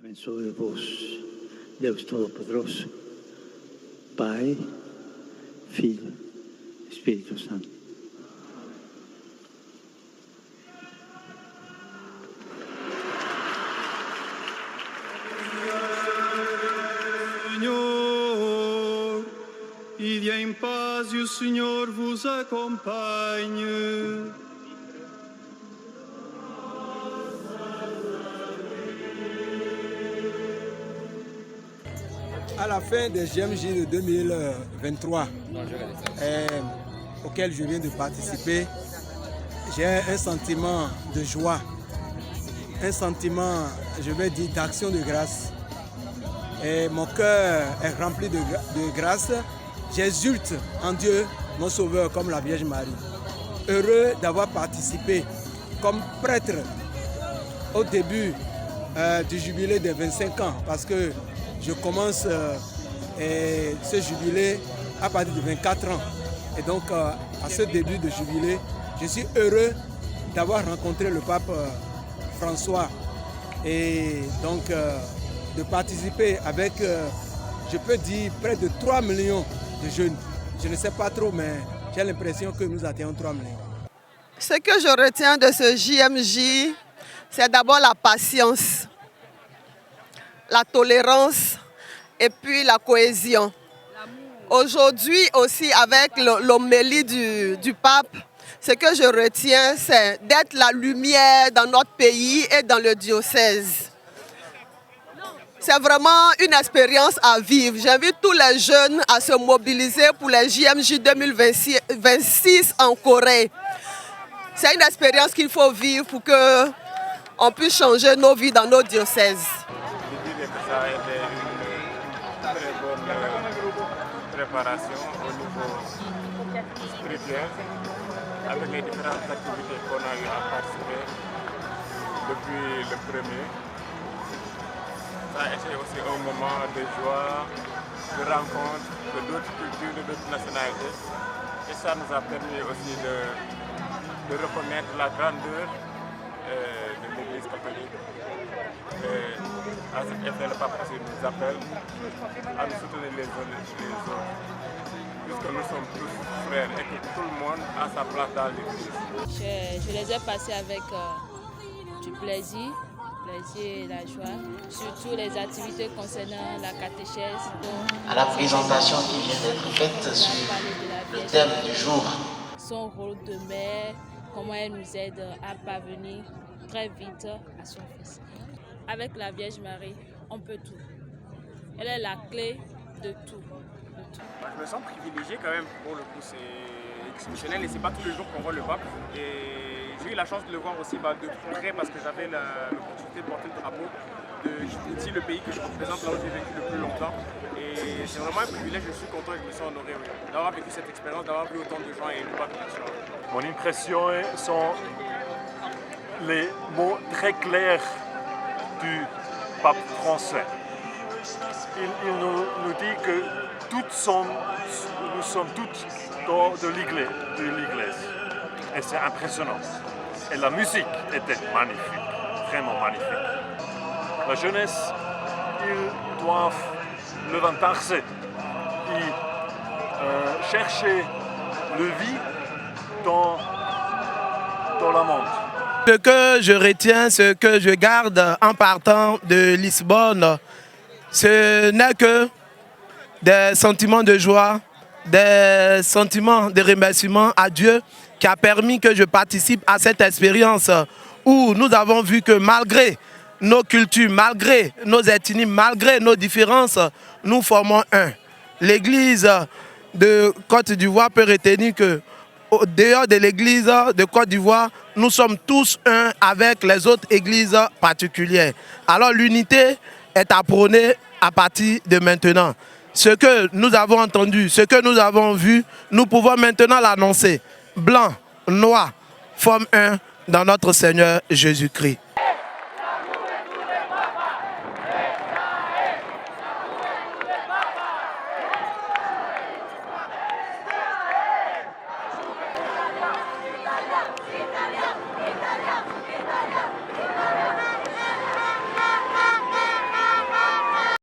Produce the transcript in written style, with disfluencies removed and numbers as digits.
Abençoe-vos, Deus Todo-Poderoso, Pai, Filho, Espírito Santo. Senhor, ide em paz e o Senhor vos acompanhe. À la fin des GMJ de 2023, auquel je viens de participer, j'ai un sentiment de joie, un sentiment, je vais dire, d'action de grâce. Et mon cœur est rempli de grâce. J'exulte en Dieu, mon Sauveur, comme la Vierge Marie. Heureux d'avoir participé comme prêtre au début du jubilé des 25 ans, parce que je commence ce jubilé à partir de 24 ans. Et donc, à ce début de jubilé, je suis heureux d'avoir rencontré le pape François et donc de participer avec, je peux dire, près de 3 millions de jeunes. Je ne sais pas trop, mais j'ai l'impression que nous atteignons 3 millions. Ce que je retiens de ce JMJ, c'est d'abord la patience, la tolérance et puis la cohésion. Aujourd'hui aussi, avec l'homélie du pape, ce que je retiens, c'est d'être la lumière dans notre pays et dans le diocèse. C'est vraiment une expérience à vivre. J'invite tous les jeunes à se mobiliser pour les JMJ 2026 en Corée. C'est une expérience qu'il faut vivre pour qu'on puisse changer nos vies dans nos diocèses. Ça a été une très bonne préparation au niveau spirituel avec les différentes activités qu'on a eu à participer depuis le premier. Ça a été aussi un moment de joie, de rencontre de d'autres cultures, de d'autres nationalités. Et ça nous a permis aussi de reconnaître la grandeur de l'Église catholique. À cet effet, le pape aussi nous appelle à nous soutenir les uns les autres, puisque nous sommes tous frères et que tout le monde a sa place dans l'Église. Je les ai passés avec du plaisir et la joie, surtout les activités concernant la catéchèse. À la présentation qui vient d'être faite sur le thème du jour. Son rôle de mère, comment elle nous aide à parvenir très vite à son fils. Avec la Vierge Marie, on peut tout. Elle est la clé de tout. Je me sens privilégié quand même, pour le coup c'est exceptionnel et c'est pas tous les jours qu'on voit le pape. Et j'ai eu la chance de le voir aussi de près parce que j'avais l'opportunité de porter le drapeau de Djibouti, le pays que je représente, là où j'ai vécu le plus longtemps. Et c'est vraiment un privilège, je suis content et je me sens honoré d'avoir vécu cette expérience, d'avoir vu autant de gens et le pape bien sûr. Mon impression sont les mots très clairs du pape français. Il nous dit que nous sommes toutes de l'Église. Et c'est impressionnant. Et la musique était magnifique, vraiment magnifique. La jeunesse, ils doivent levantarse et chercher le vie dans le monde. Ce que je retiens, ce que je garde en partant de Lisbonne, ce n'est que des sentiments de joie, des sentiments de remerciement à Dieu qui a permis que je participe à cette expérience où nous avons vu que malgré nos cultures, malgré nos ethnies, malgré nos différences, nous formons un. L'Église de Côte d'Ivoire peut retenir que au dehors de l'église de Côte d'Ivoire, nous sommes tous un avec les autres églises particulières. Alors l'unité est à prôner à partir de maintenant. Ce que nous avons entendu, ce que nous avons vu, nous pouvons maintenant l'annoncer. Blanc, noir, forment un dans notre Seigneur Jésus-Christ.